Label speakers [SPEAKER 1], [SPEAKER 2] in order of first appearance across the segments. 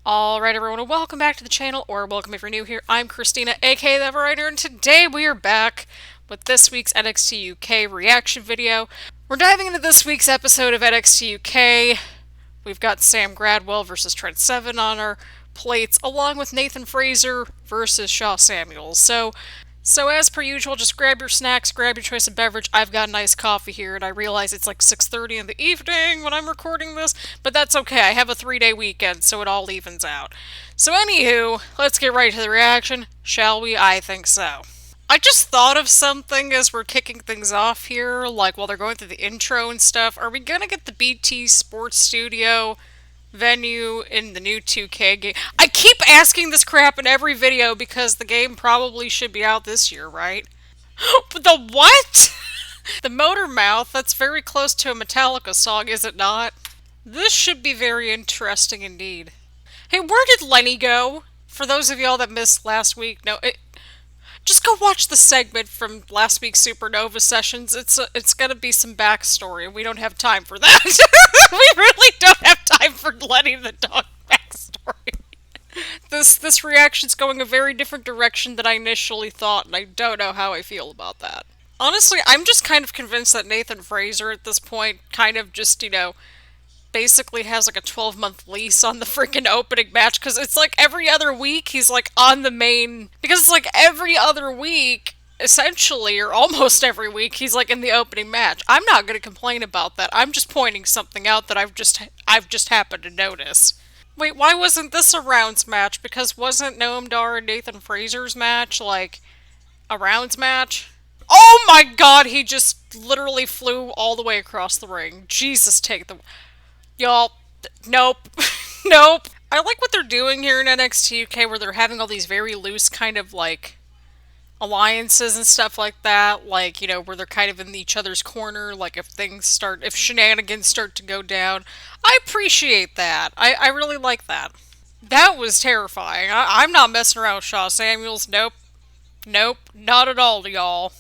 [SPEAKER 1] Alright everyone, and welcome back to the channel, or welcome if you're new here. I'm Christina, aka The Everwriter, and today we are back with this week's NXT UK reaction video. We're diving into this week's episode of NXT UK. We've got Sam Gradwell versus Trent Seven on our plates, along with Nathan Frazer versus Shaw Samuels. So as per usual, just grab your snacks, grab your choice of beverage. I've got a nice coffee here, and I realize it's like 6:30 in the evening when I'm recording this, but that's okay. I have a 3-day weekend, so it all evens out. So anywho, let's get right to the reaction, shall we? I think so. I just thought of something as we're kicking things off here, like while they're going through the intro and stuff. Are we gonna get the BT Sports Studio venue in the new 2K game? I keep asking this crap in every video because the game probably should be out this year, right? But the what? The motor mouth, that's very close to a Metallica song, is it not? This should be very interesting indeed. Hey, where did Lenny go? For those of y'all that missed last week, just go watch the segment from last week's Supernova sessions. It's gonna be some backstory, and we don't have time for that. We really don't have time for Lenny the dog backstory. This reaction's going a very different direction than I initially thought, and I don't know how I feel about that. Honestly, I'm just kind of convinced that Nathan Frazer at this point kind of just, basically has like a 12-month lease on the freaking opening match, because it's like every other week he's like on the main, because it's like every other week essentially, or almost every week, he's like in the opening match. I'm not going to complain about that. I'm just pointing something out that I've just happened to notice. Wait, why wasn't this a rounds match? Because wasn't Noam and Nathan Frazer's match like a rounds match? Oh my god, he just literally flew all the way across the ring. Jesus, take the... Y'all, nope. Nope. I like what they're doing here in NXT UK, where they're having all these very loose kind of, like, alliances and stuff like that. Like, where they're kind of in each other's corner, like if shenanigans start to go down. I appreciate that. I really like that. That was terrifying. I'm not messing around with Shaw Samuels. Nope. Nope. Not at all, y'all.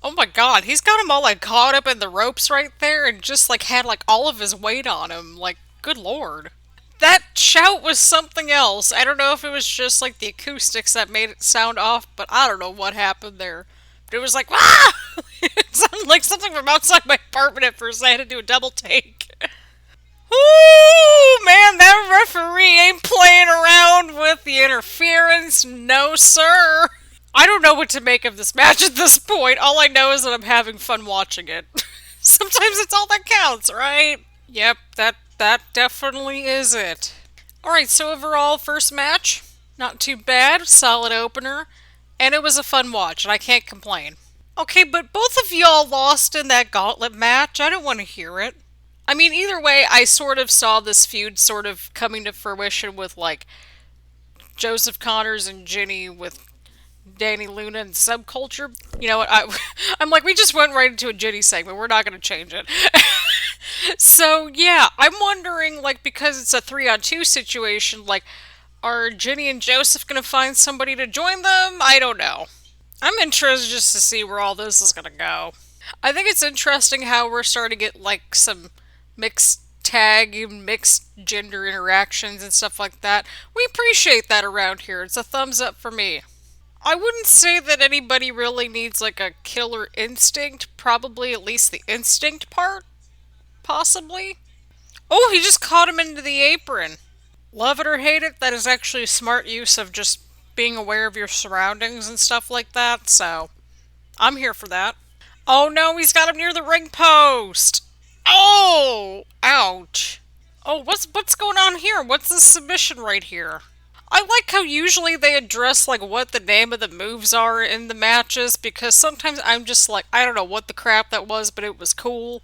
[SPEAKER 1] Oh my god, he's got him all like caught up in the ropes right there and just like had like all of his weight on him. Like, good lord. That shout was something else. I don't know if it was just like the acoustics that made it sound off, but I don't know what happened there. But it was like, ah! It sounded like something from outside my apartment at first. I had to do a double take. Ooh, man, that referee ain't playing around with the interference. No, sir. I don't know what to make of this match at this point. All I know is that I'm having fun watching it. Sometimes it's all that counts, right? Yep, that definitely is it. Alright, so overall, first match, not too bad, solid opener, and it was a fun watch, and I can't complain. Okay, but both of y'all lost in that gauntlet match. I don't want to hear it. I mean, either way, I sort of saw this feud sort of coming to fruition with, like, Joseph Connors and Jinny with Dani Luna and Subculture. You know what, I'm like, we just went right into a Jinny segment. We're not going to change it. So, yeah, I'm wondering, like, because it's a 3-on-2 situation, like, are Jinny and Joseph going to find somebody to join them? I don't know. I'm interested just to see where all this is going to go. I think it's interesting how we're starting to get, like, some mixed tag, mixed gender interactions and stuff like that. We appreciate that around here. It's a thumbs up for me. I wouldn't say that anybody really needs, like, a killer instinct. Probably at least the instinct part. Possibly. Oh, he just caught him into the apron. Love it or hate it, that is actually a smart use of just being aware of your surroundings and stuff like that, so I'm here for that. Oh no, he's got him near the ring post! Oh! Ouch. Oh, what's going on here? What's this submission right here? I like how usually they address, like, what the name of the moves are in the matches, because sometimes I'm just like, I don't know what the crap that was, but it was cool.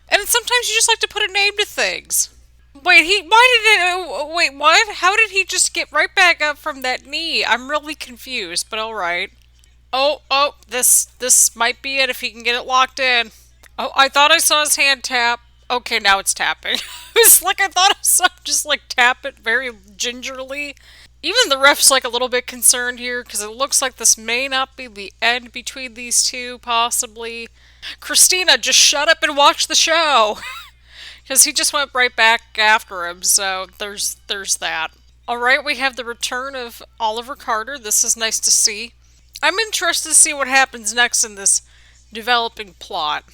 [SPEAKER 1] And sometimes you just like to put a name to things. Wait, wait, what? How did he just get right back up from that knee? I'm really confused, but alright. Oh, this might be it if he can get it locked in. Oh, I thought I saw his hand tap. Okay, now it's tapping. It's like I thought I saw him just, like, tap it very gingerly. Even the ref's, like, a little bit concerned here, because it looks like this may not be the end between these two, possibly. Christina, just shut up and watch the show! Because he just went right back after him, so there's that. Alright, we have the return of Oliver Carter. This is nice to see. I'm interested to see what happens next in this developing plot.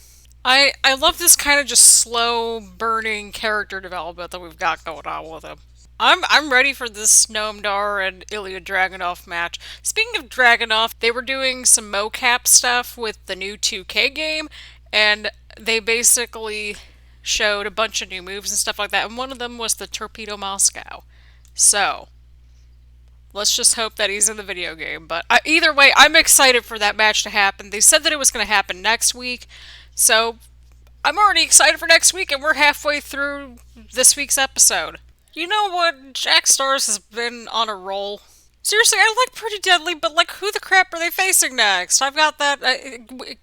[SPEAKER 1] I love this kind of just slow burning character development that we've got going on with him. I'm ready for this Noam and Ilja Dragunov match. Speaking of Dragunov, they were doing some mocap stuff with the new 2K game, and they basically showed a bunch of new moves and stuff like that, and one of them was the Torpedo Moscow. So, let's just hope that he's in the video game. But either way, I'm excited for that match to happen. They said that it was going to happen next week, so I'm already excited for next week, and we're halfway through this week's episode. You know what? Jack Starz has been on a roll. Seriously, I like Pretty Deadly, but like, who the crap are they facing next? I've got that.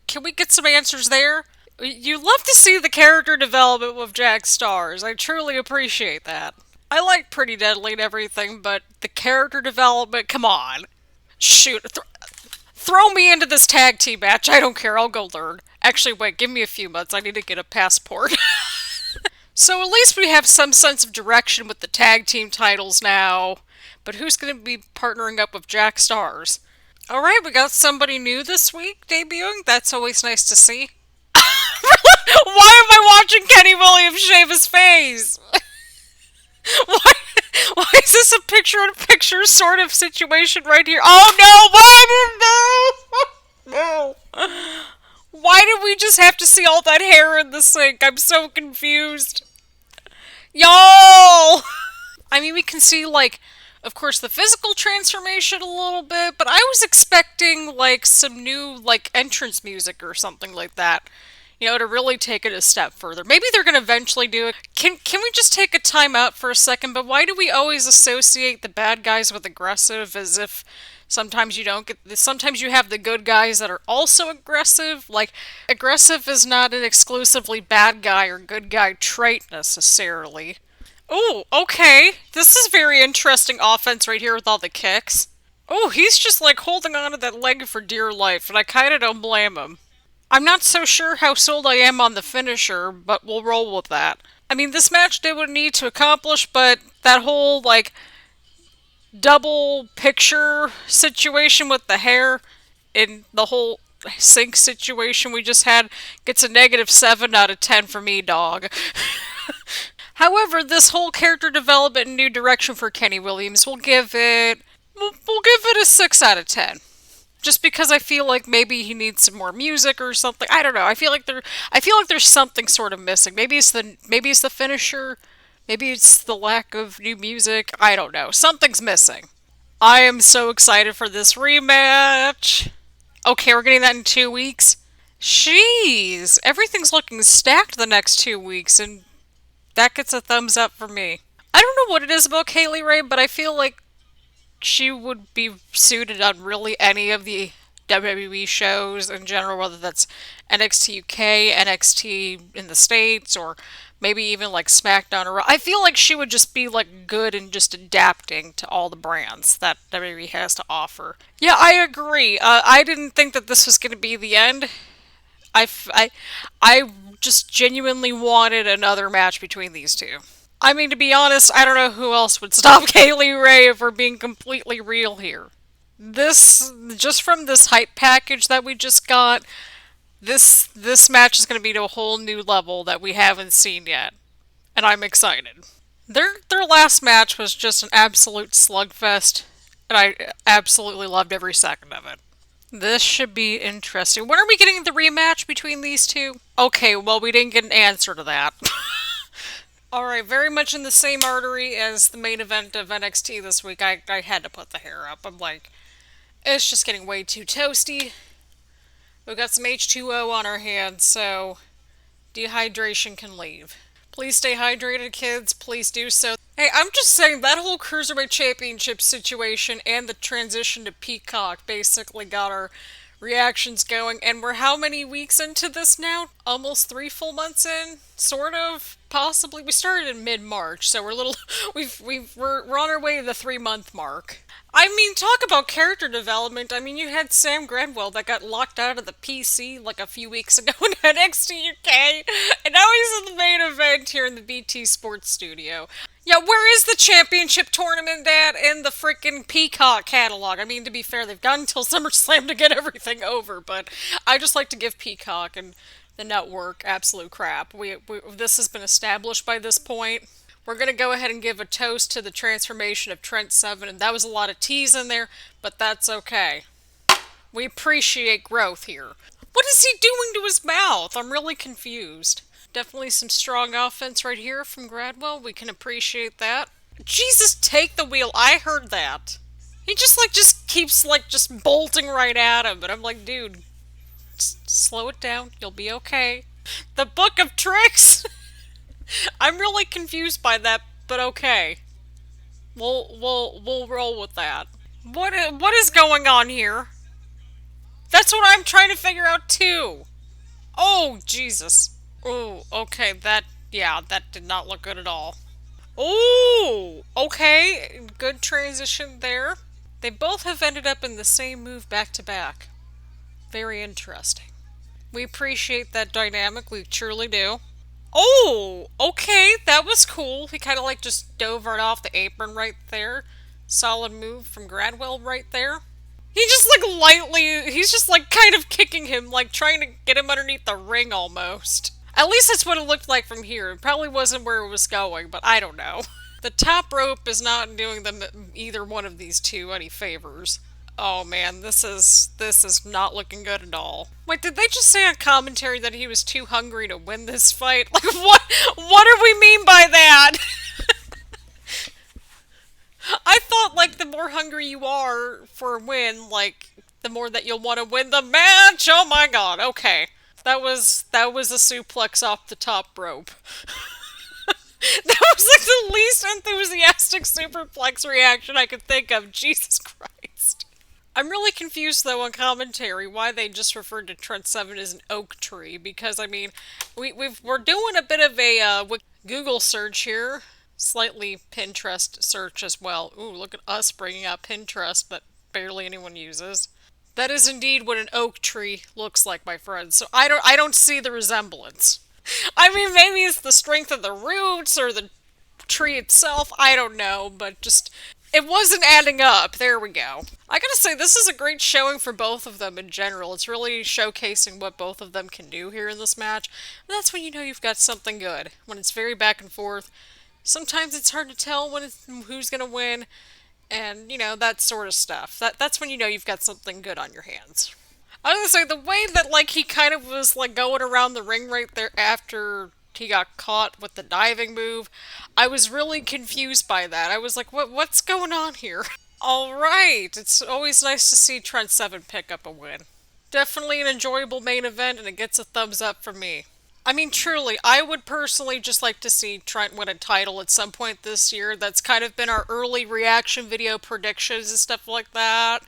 [SPEAKER 1] Can we get some answers there? You love to see the character development with Jack Starz. I truly appreciate that. I like Pretty Deadly and everything, but the character development, come on. Shoot, throw me into this tag team match. I don't care, I'll go learn. Actually, wait, give me a few months. I need to get a passport. So at least we have some sense of direction with the tag team titles now. But who's going to be partnering up with Jack Starz? Alright, we got somebody new this week debuting. That's always nice to see. Why am I watching Kenny Williams shave his face? Why is this a picture-in-picture sort of situation right here? Oh no! Why? No! Why did we just have to see all that hair in the sink? I'm so confused. Y'all! I mean, we can see, like, of course, the physical transformation a little bit, but I was expecting, like, some new, like, entrance music or something like that. You know, to really take it a step further. Maybe they're going to eventually do it. Can we just take a time out for a second? But why do we always associate the bad guys with aggressive as if sometimes you don't get... Sometimes you have the good guys that are also aggressive? Like, aggressive is not an exclusively bad guy or good guy trait necessarily. Ooh, okay. This is very interesting offense right here with all the kicks. Oh, he's just like holding on to that leg for dear life, and I kinda don't blame him. I'm not so sure how sold I am on the finisher, but we'll roll with that. I mean, this match did what it needed to accomplish, but that whole, like, double picture situation with the hair and the whole sink situation we just had gets a -7 out of 10 for me, dog. However, this whole character development and new direction for Kenny Williams, we'll give it a 6 out of 10. Just because I feel like maybe he needs some more music or something. I don't know. I feel like there's something sort of missing. Maybe it's the finisher. Maybe it's the lack of new music. I don't know. Something's missing. I am so excited for this rematch. Okay, we're getting that in 2 weeks. Jeez, everything's looking stacked the next 2 weeks, and that gets a thumbs up for me. I don't know what it is about Kaylee Ray, but I feel like she would be suited on really any of the WWE shows in general, whether that's NXT UK, NXT in the States, or maybe even like SmackDown or Raw. I feel like she would just be like good and just adapting to all the brands that WWE has to offer. Yeah, I agree. I didn't think that this was going to be the end. I just genuinely wanted another match between these two. I mean, to be honest, I don't know who else would stop Kaylee Ray if we're being completely real here. Just from this hype package that we just got, this match is going to be to a whole new level that we haven't seen yet. And I'm excited. Their last match was just an absolute slugfest, and I absolutely loved every second of it. This should be interesting. When are we getting the rematch between these two? Okay, well, we didn't get an answer to that. Alright, very much in the same artery as the main event of NXT this week. I had to put the hair up. I'm like, it's just getting way too toasty. We've got some H2O on our hands, so dehydration can leave. Please stay hydrated, kids. Please do so. Hey, I'm just saying, that whole Cruiserweight Championship situation and the transition to Peacock basically got our reactions going, and we're how many weeks into this now? Almost 3 full months in? Sort of? Possibly? We started in mid-March, so we're on our way to the 3-month mark. I mean, talk about character development. I mean, you had Sam Gradwell that got locked out of the PC like a few weeks ago in NXT UK, and now he's in the main event here in the BT Sports Studio. Yeah, where is the championship tournament at in the freaking Peacock catalog? I mean, to be fair, they've got until SummerSlam to get everything over, but I just like to give Peacock and the network absolute crap. This has been established by this point. We're going to go ahead and give a toast to the transformation of Trent Seven, and that was a lot of teas in there, but that's okay. We appreciate growth here. What is he doing to his mouth? I'm really confused. Definitely some strong offense right here from Gradwell. We can appreciate that. Jesus, take the wheel. I heard that. He just keeps just bolting right at him, and I'm like, dude, slow it down. You'll be okay. The Book of Tricks. I'm really confused by that, but okay. We'll roll with that. What is going on here? That's what I'm trying to figure out too. Oh, Jesus. Oh, okay, that did not look good at all. Oh, okay, good transition there. They both have ended up in the same move back to back. Very interesting. We appreciate that dynamic, we truly do. Oh, okay, that was cool. He kind of just dove right off the apron right there. Solid move from Gradwell right there. He just he's just kind of kicking him, trying to get him underneath the ring almost. At least that's what it looked like from here. It probably wasn't where it was going, but I don't know. The top rope is not doing them either one of these two any favors. Oh man, this is not looking good at all. Wait, did they just say on commentary that he was too hungry to win this fight? What do we mean by that? I thought the more hungry you are for a win, the more that you'll want to win the match. Oh my god. Okay. That was a suplex off the top rope. That was the least enthusiastic superplex reaction I could think of. Jesus Christ. I'm really confused, though, on commentary why they just referred to Trent Seven as an oak tree, because, I mean, we're doing a bit of a Google search here, slightly Pinterest search as well. Ooh, look at us bringing out Pinterest that barely anyone uses. That is indeed what an oak tree looks like, my friends, so I don't see the resemblance. I mean, maybe it's the strength of the roots or the tree itself, I don't know, but just... it wasn't adding up. There we go. I gotta say, this is a great showing for both of them in general. It's really showcasing what both of them can do here in this match. And that's when you know you've got something good. When it's very back and forth. Sometimes it's hard to tell who's gonna win. And, that sort of stuff. That's when you know you've got something good on your hands. I was gonna say, the way that, he kind of was, going around the ring right there after he got caught with the diving move, I was really confused by that. I was like, what's going on here? Alright, it's always nice to see Trent Seven pick up a win. Definitely an enjoyable main event, and it gets a thumbs up from me. I mean, truly, I would personally just like to see Trent win a title at some point this year. That's kind of been our early reaction video predictions and stuff like that.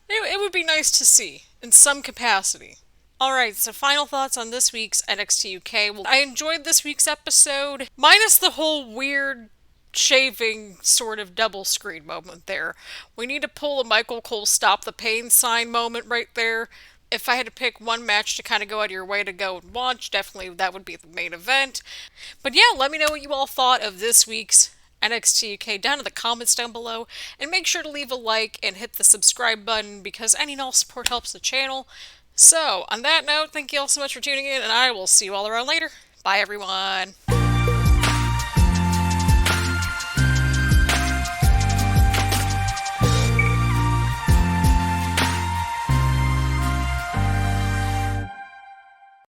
[SPEAKER 1] It would be nice to see, in some capacity. Alright, so final thoughts on this week's NXT UK. Well, I enjoyed this week's episode, minus the whole weird shaving sort of double screen moment there. We need to pull a Michael Cole stop the pain sign moment right there. If I had to pick one match to kind of go out of your way to go and watch, definitely that would be the main event. But yeah, let me know what you all thought of this week's NXT UK down in the comments down below, and make sure to leave a like and hit the subscribe button because any and all support helps the channel. So, on that note, thank you all so much for tuning in, and I will see you all around later. Bye, everyone.